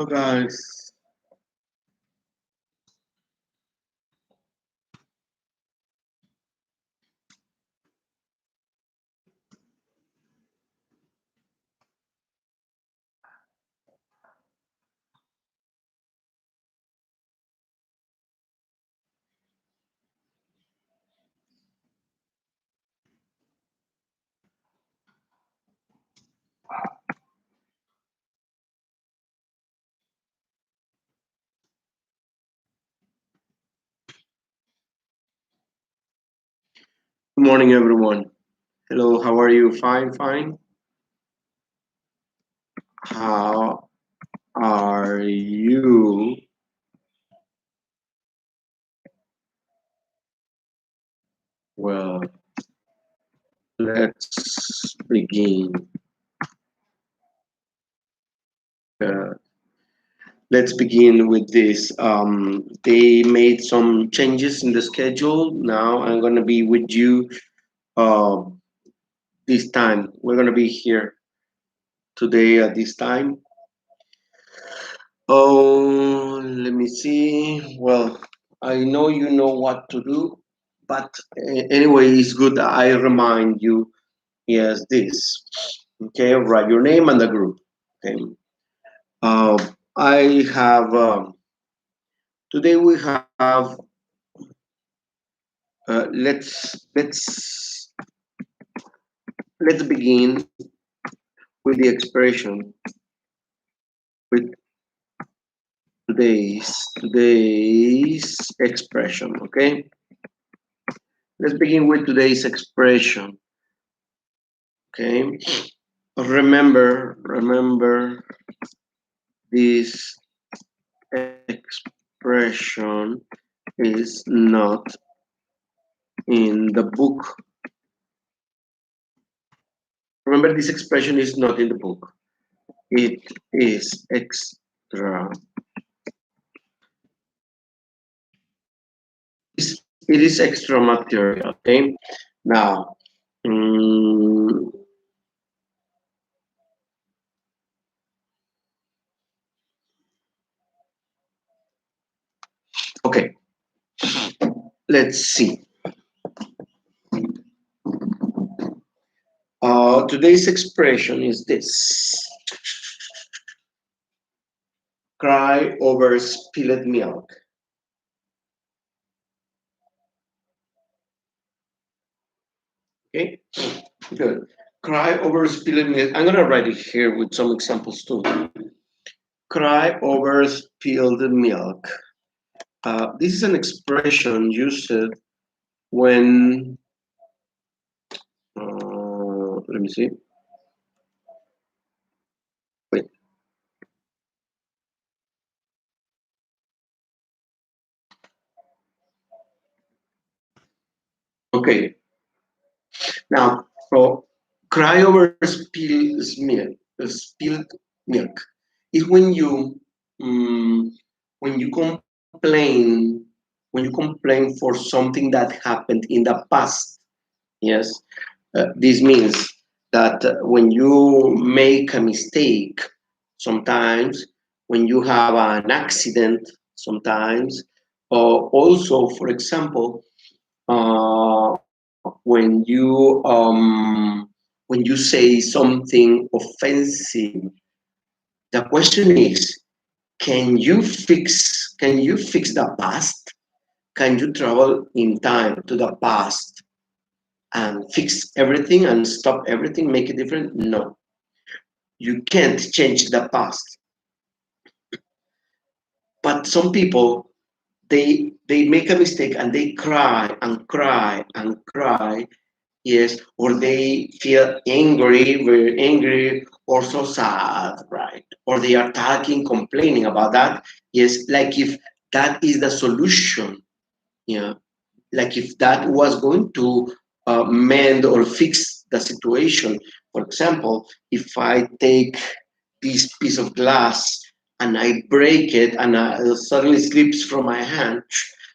Hello guys. Good morning everyone. Hello, how are you? Fine, fine. How are you? Well, let's begin. Uh, let's begin with this. They made some changes in the schedule. Now I'm gonna be with you uh, this time. We're gonna be here today at this time. Oh, let me see. Well, I know you know what to do, but anyway, it's good that I remind you. Yes, this. Okay, write your name and the group. Okay. Uh, I have today we have. Let's begin with the expression with today's expression. Okay. Let's begin with today's expression. Okay. Remember this expression is not in the book. Remember, this expression is not in the book. It is extra. It is extra material. Okay. Now, mm, okay. Let's see. Today's expression is this: cry over spilled milk. Okay. Good. Cry over spilled milk. I'm gonna write it here with some examples too. Cry over spilled milk. This is an expression used when, let me see. Wait. Okay. Now, so cry over spilled milk is when you complain when you complain for something that happened in the past. Yes, this means that when you make a mistake, sometimes when you have an accident, sometimes, or also, for example, when you say something offensive, the question is, can you fix the past? Can you travel in time to the past and fix everything and stop everything, make it different? No, you can't change the past. But some people, they make a mistake and they cry and cry and cry. Yes, or they feel angry, very angry, or so sad, right? Or they are talking, complaining about that. Yes, like if that is the solution. Yeah, like if that was going to mend or fix the situation. For example, if I take this piece of glass and I break it and it suddenly slips from my hand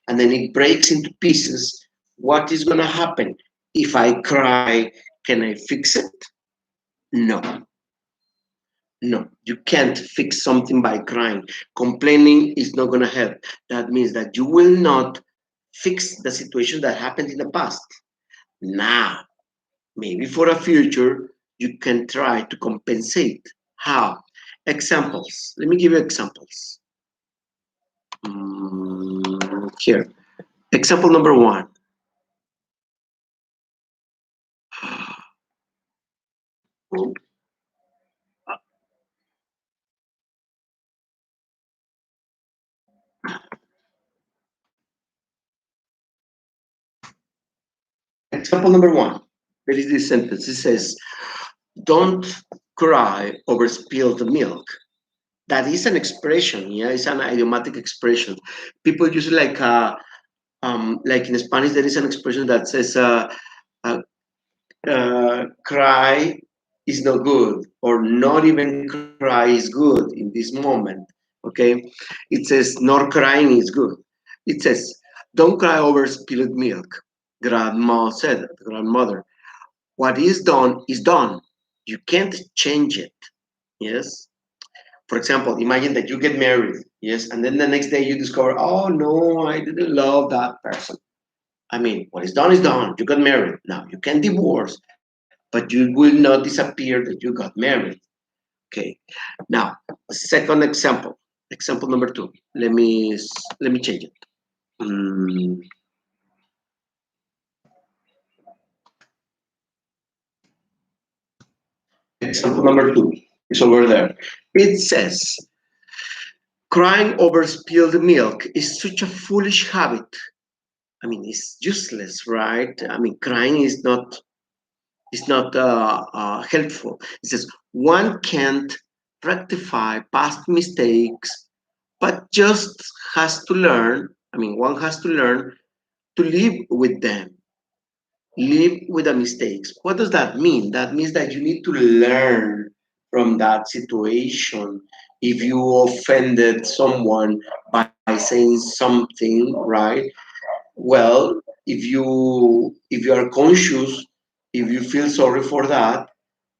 and then it breaks into pieces, what is going to happen? If I cry, can I fix it? No. No, you can't fix something by crying. Complaining is not going to help. That means that you will not fix the situation that happened in the past. Now, maybe for a future, you can try to compensate. How? Examples. Let me give you examples. Here. Example number one. Example number one. There is this sentence. It says, don't cry over spilled milk. That is an expression, yeah, it's an idiomatic expression. People use it like in Spanish, there is an expression that says, uh, cry is not good, or not even cry is good in this moment. Okay, it says, nor crying is good. It says, don't cry over spilled milk. Grandma said, grandmother, what is done is done. You can't change it. Yes. For example, imagine that you get married, yes, and then the next day you discover, oh no, I didn't love that person. I mean, what is done is done. You got married. Now you can divorce, but you will not disappear that you got married. Okay. Now, second example, example number two. Let me change it. Mm, Example number two is over there. It says, crying over spilled milk is such a foolish habit. I mean, it's useless, right? I mean, crying is not helpful. It says one can't rectify past mistakes, but just has to learn. I mean, one has to learn to live with them, live with the mistakes. What does that mean? That means that you need to learn from that situation. If you offended someone by saying something, right? Well, if you are conscious, if you feel sorry for that,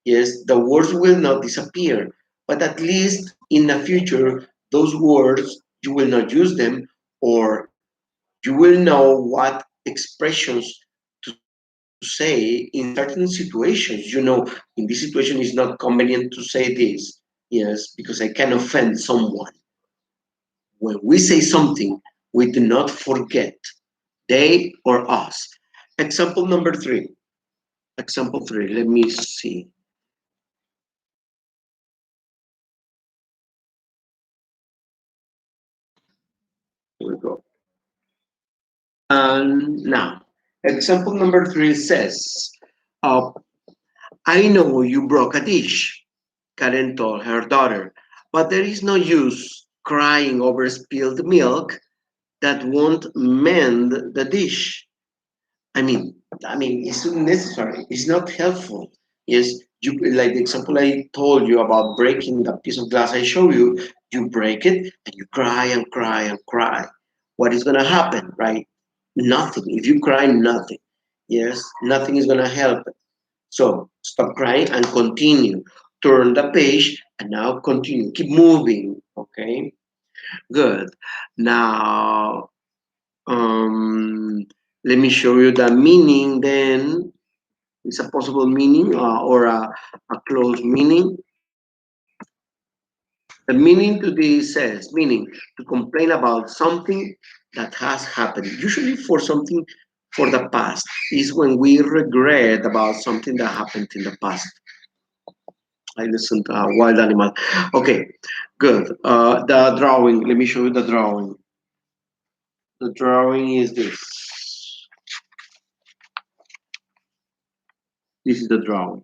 yes, the words will not disappear, but at least in the future those words you will not use them, or you will know what expressions to say in certain situations. In this situation it's not convenient to say this, yes, because I can offend someone. When we say something, we do not forget they or us. Example number three. Example three. Let me see. Here we go. And now, example number three says, uh, I know you broke a dish, Karen told her daughter, but there is no use crying over spilled milk that won't mend the dish. I mean, it's unnecessary. It's not helpful. Yes, you like the example I told you about breaking the piece of glass I show you. You break it and you cry and cry and cry. What is gonna happen, right? Nothing. If you cry, nothing. Yes, nothing is gonna help. So stop crying and continue. Turn the page and now continue. Keep moving. Okay. Good. Now, um, let me show you the meaning then. It's a possible meaning or a close meaning. The meaning to this says, meaning to complain about something that has happened, usually for something for the past, is when we regret about something that happened in the past. I listened to Wild Animal. Okay, good. The drawing, let me show you the drawing. The drawing is this. This is the drawing.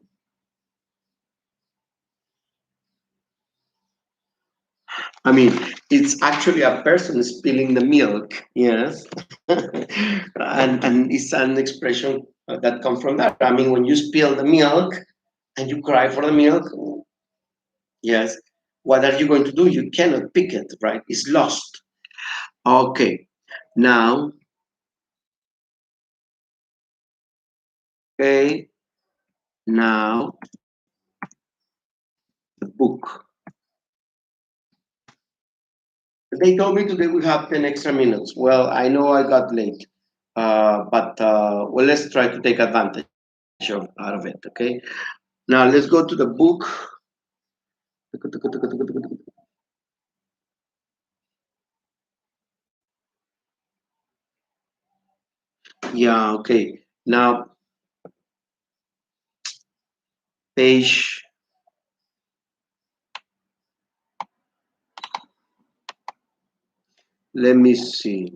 I mean, it's actually a person spilling the milk, yes, and it's an expression that comes from that. I mean, when you spill the milk and you cry for the milk, yes, what are you going to do? You cannot pick it, right? It's lost. Okay, now, okay, now the book. They told me today we have 10 extra minutes. Well, I know I got late, but well, let's try to take advantage out of it, okay? Now let's go to the book. Yeah, okay. Now, page, let me see.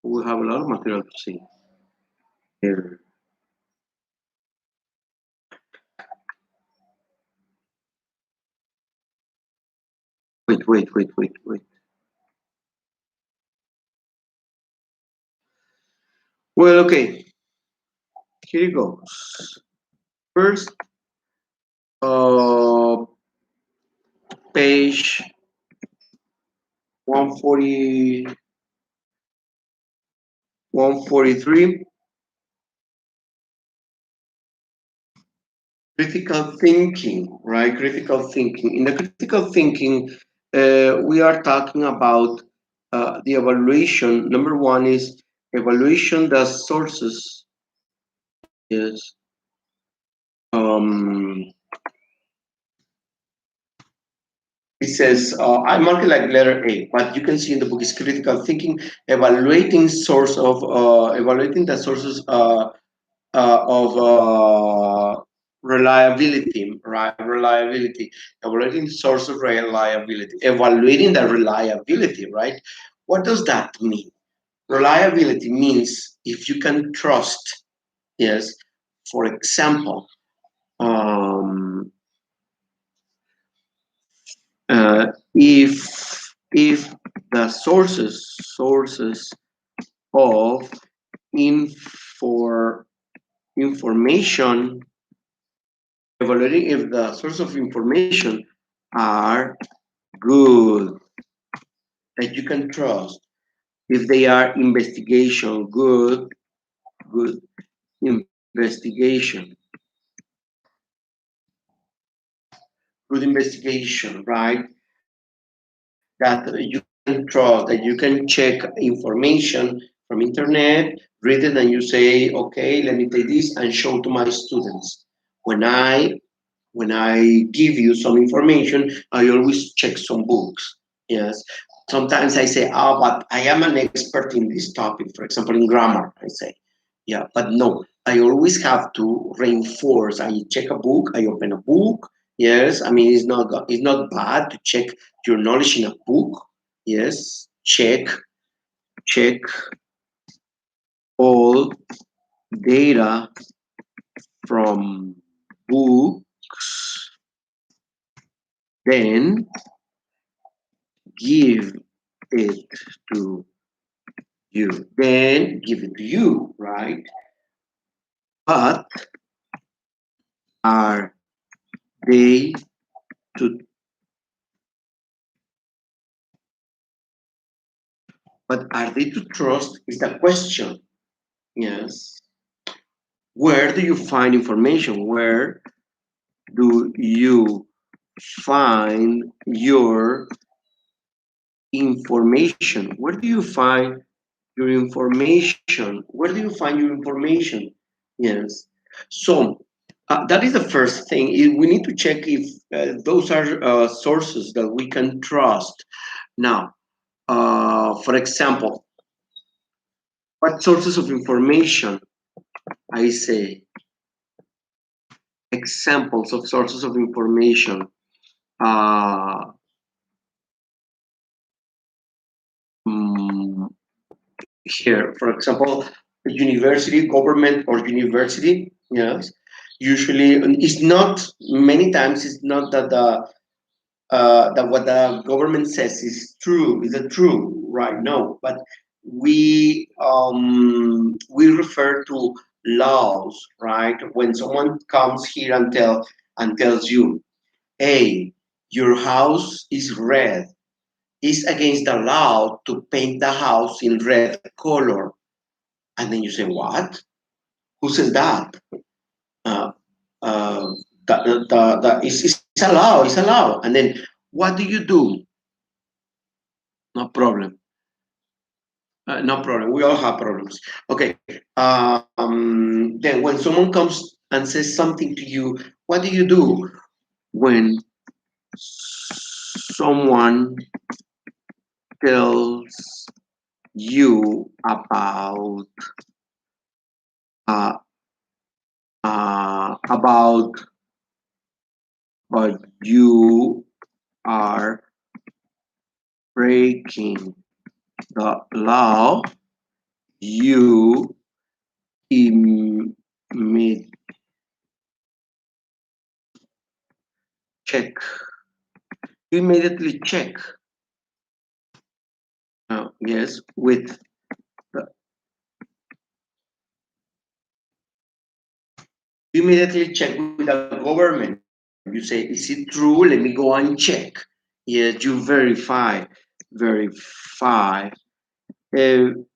We have a lot of material to see here. Wait. Well, okay, here it goes. First, uh, page 140, 143, critical thinking, right? Critical thinking. In the critical thinking, we are talking about the evaluation. Number one is evaluation the sources. Yes. Um, it says, I mark it like letter A, but you can see in the book is critical thinking, evaluating the sources of reliability, right? Reliability, evaluating the source of reliability, evaluating the reliability, right? What does that mean? Reliability means if you can trust, yes. For example, um, if the sources of infor, information, evaluating if the source of information are good, that you can trust, if they are investigation, good investigation, good investigation, right? That you can trust, that you can check information from internet, read it, and you say, okay, let me take this and show to my students. When I give you some information, I always check some books. Yes. Sometimes I say, oh, but I am an expert in this topic. For example, in grammar, I say, yeah, but no, I always have to reinforce. I check a book, I open a book. Yes, I mean it's not bad to check your knowledge in a book. Yes, check all data from books, then give it to you. Then give it to you, right? But are they to but are they to trust is the question. Yes. Where do you find information? Where do you find your information? Where do you find your information? Where do you find your information? Yes. So that is the first thing. We need to check if those are sources that we can trust. Now, for example, what sources of information? I say examples of sources of information. Uh, mm, Here, for example, university, government or university, yes, usually it's not, many times it's not that that what the government says is true, is it true, right? No, but we refer to laws, right? When someone comes here and tells you, hey, your house is red, it's against the law to paint the house in red color. And then you say, what? Who says that? Uh, uh, it's allowed, it's allowed. And then what do you do? No problem. No problem. We all have problems. Okay. Then when someone comes and says something to you, what do you do when someone tells you uh, about but you are breaking the law? You immediately check. You immediately check. Yes, with the, you immediately check with the government. You say, "Is it true? Let me go and check." Yes, you verify everything.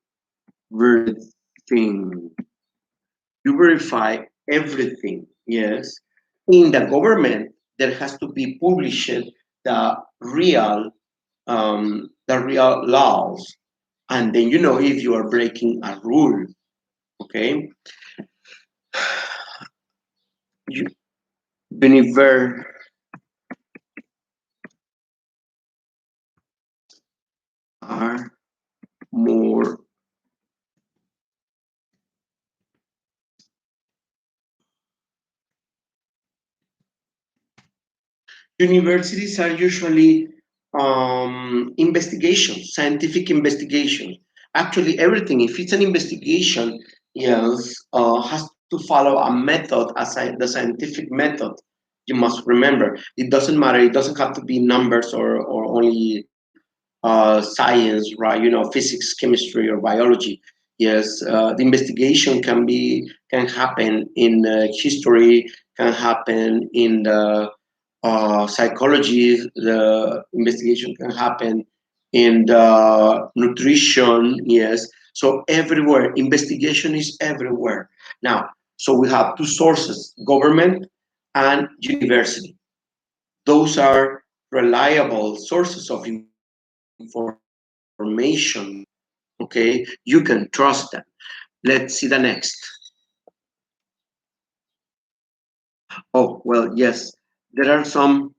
You verify everything. Yes, in the government there has to be published the real the real laws, and then you know if you are breaking a rule. Okay, you, whenever are more universities are usually investigations, scientific investigations. Actually, everything, if it's an investigation, yes, has to follow a method, the scientific method. You must remember, it doesn't matter. It doesn't have to be numbers or only science, right? You know, physics, chemistry, or biology. Yes, the investigation can happen in history, can happen in the psychology. The investigation can happen in the nutrition. Yes, so everywhere investigation is everywhere now. So we have two sources: government and university. Those are reliable sources of information. Okay, you can trust them. Let's see the next. Oh, well, yes, there are some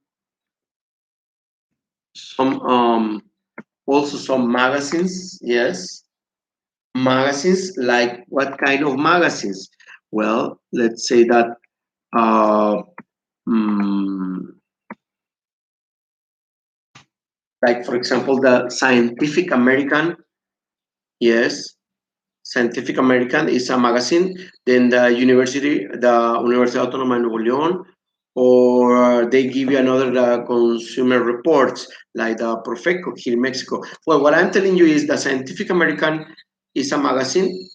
also some magazines. Yes, magazines, like what kind of magazines? Well, let's say that uh, mm, like for example the Scientific American. Yes, Scientific American is a magazine. Then the Universidad Autónoma de Nuevo León, or they give you another consumer reports like the Profeco here in Mexico. Well, what I'm telling you is the Scientific American is a magazine,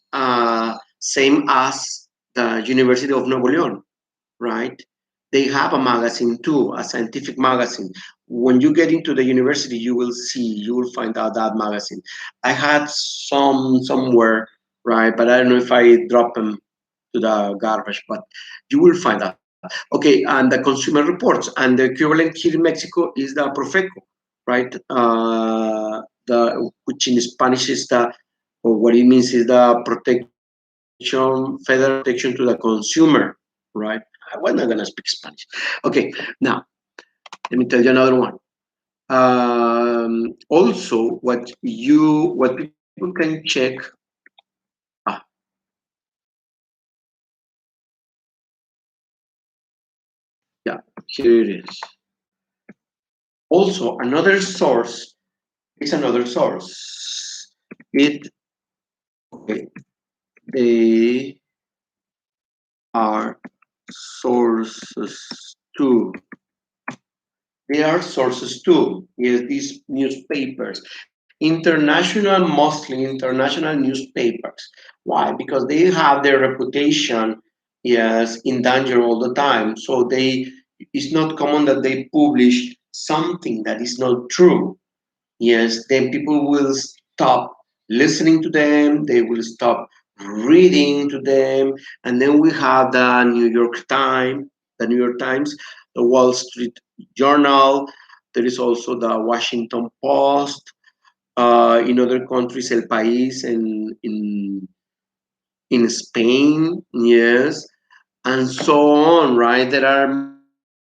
same as the University of Nuevo León, right? They have a magazine too, a scientific magazine. When you get into the university, you will find out that magazine. I had some somewhere, right? But I don't know if I drop them to the garbage, but you will find that. Okay, and the consumer reports, and the equivalent here in Mexico is the Profeco, right? The which in Spanish is the, or what it means is the protection, federal protection to the consumer, right? I was not gonna speak Spanish. Okay, now let me tell you another one. Also, what people can check. Ah, yeah, here it is. Also, another source is another source. It okay. They are sources too. They are sources too. Yes, these newspapers, mostly international newspapers. Why? Because they have their reputation, yes, in danger all the time. So it's not common that they publish something that is not true. Yes, then people will stop listening to them. They will stop reading to them. And then we have the New York Times, the Wall Street Journal. There is also the Washington Post. In other countries, El País in Spain, yes, and so on, right? There are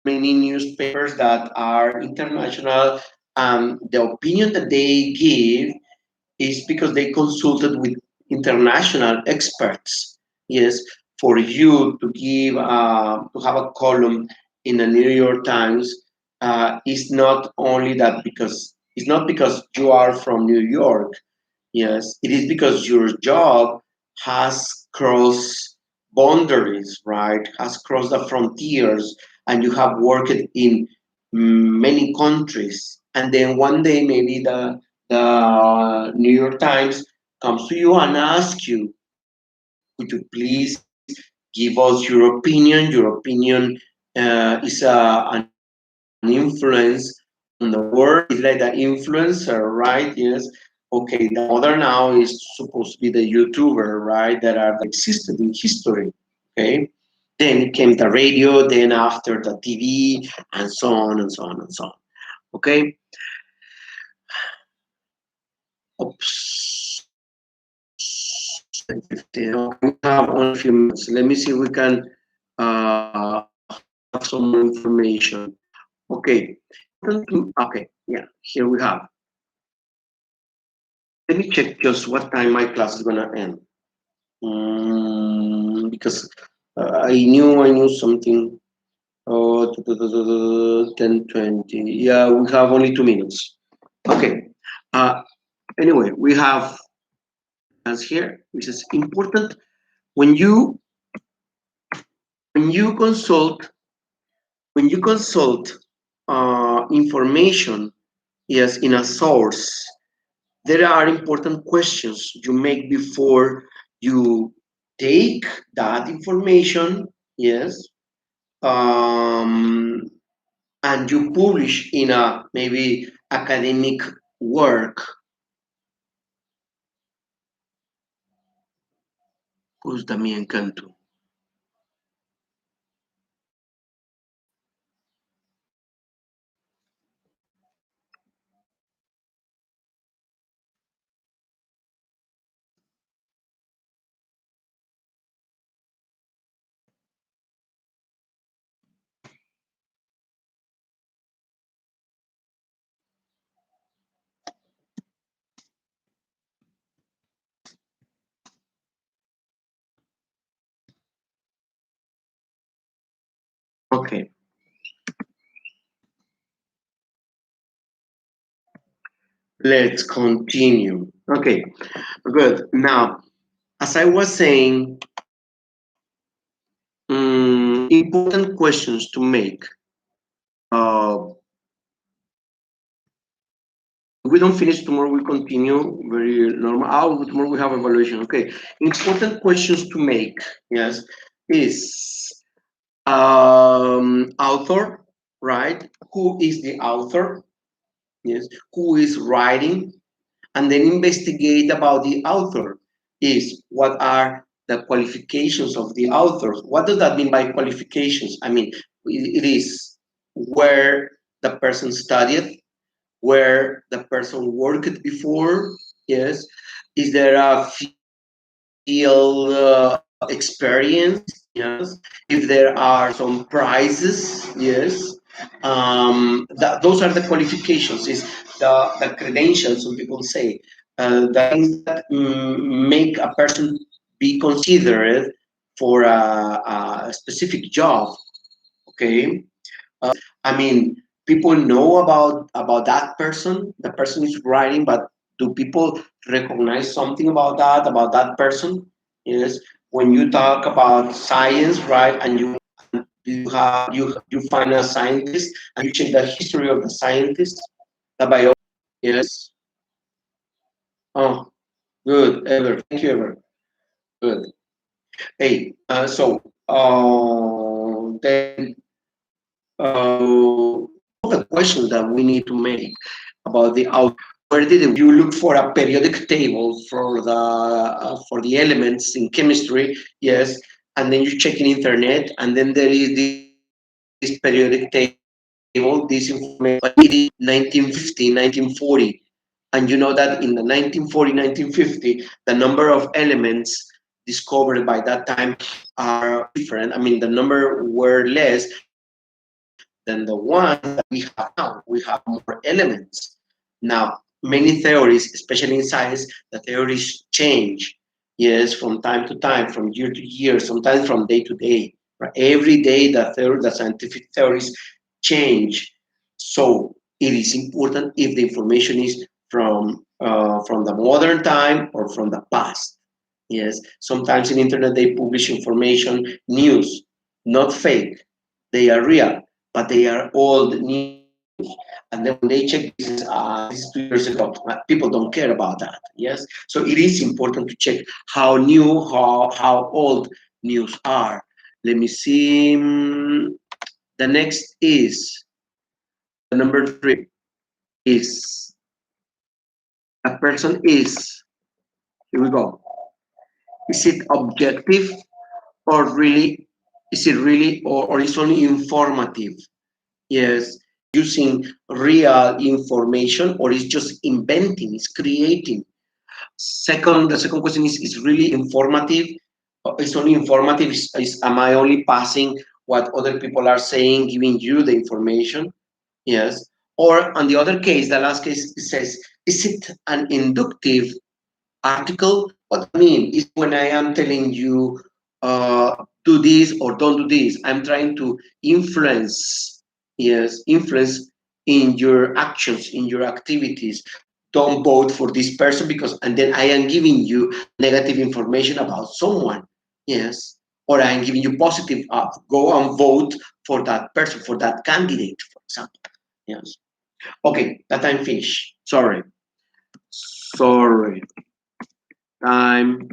many newspapers that are international. The opinion that they give is because they consulted with international experts. Yes, for you to give to have a column in the New York Times is not only that because it's not because you are from New York. Yes, it is because your job has crossed boundaries, right? Has crossed the frontiers, and you have worked in many countries. And then one day, maybe the New York Times comes to you and asks you, could you please give us your opinion? Your opinion is an influence on the world. It's like the influencer, right? Yes. Okay, the mother now is supposed to be the YouTuber, right? That are that existed in history. Okay. Then came the radio, then after the TV, and so on and so on and so on. Okay. Oops. 15. Okay, we have only a few minutes. Let me see if we can have some more information. Okay. Okay. Yeah. Here we have. Let me check just what time my class is gonna end. Because I knew something. Oh, 10:20. Yeah, we have only 2 minutes. Okay. Uh, anyway, we have as here, which is important when when you consult when you consult information, yes, in a source, there are important questions you make before you take that information, yes, um, and you publish in a maybe academic work. Gusta mi encanto. Okay, let's continue. Okay, good. Now, as I was saying, important questions to make. Uh, we don't finish tomorrow, we continue very normal. Oh, tomorrow we have evaluation. Okay, important questions to make, yes, is author, right? Who is the author? Yes, who is writing? And then investigate about the author. Is what are the qualifications of the author? What does that mean by qualifications? I mean, it is where the person studied, where the person worked before. Yes, is there a field experience? Yes, if there are some prizes. Yes, those are the qualifications. Is the credentials? Some people say the things that make a person be considered for a specific job. Okay, I mean, people know about that person. The person is writing, but do people recognize something about that person? Yes. When you talk about science, right, and you find a scientist and you check the history of the scientist, the bio. Yes. Oh, good, Ever. Thank you, Ever. Good. Hey, then the questions that we need to make about the out. where did it? You look for a periodic table for the elements in chemistry, yes, and then you check in internet, and then there is this periodic table, this information, it is 1950, 1940, and you know that in the 1940, 1950, the number of elements discovered by that time are different. I mean, the number were less than the ones that we have now. We have more elements. Now, many theories, especially in science, the theories change. Yes, from time to time, from year to year, sometimes from day to day. Right? Every day, the scientific theories change. So it is important if the information is from the modern time or from the past. Yes, sometimes in internet they publish information, news, not fake. They are real, but they are old news. And then when they check this is 2 years ago. People don't care about that. Yes, so it is important to check how new, how old news are. Let me see. The next is the number 3 is a person is. Here we go. Is it objective or really? Is it really or is only informative? Yes, using real information or is just inventing, is creating. The second question is really informative. It's only informative. Am I only passing what other people are saying, giving you the information? Yes. Or on the other case, the last case, it says, is it an inductive article? What I mean is when I am telling you do this or don't do this, I'm trying to influence, yes, influence in your actions, in your activities. Don't vote for this person because, and then I am giving you negative information about someone, yes, or I am giving you positive, go and vote for that person, for that candidate, for example, yes. Okay, that I'm finished. Sorry, I'm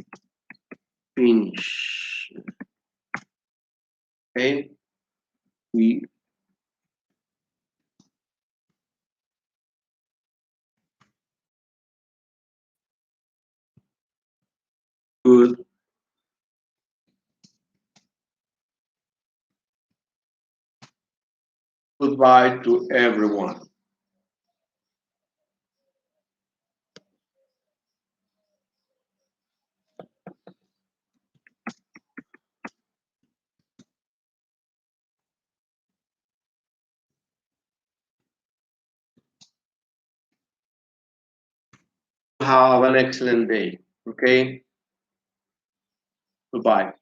finish. Okay, we good. Goodbye to everyone. Have an excellent day. Okay, goodbye.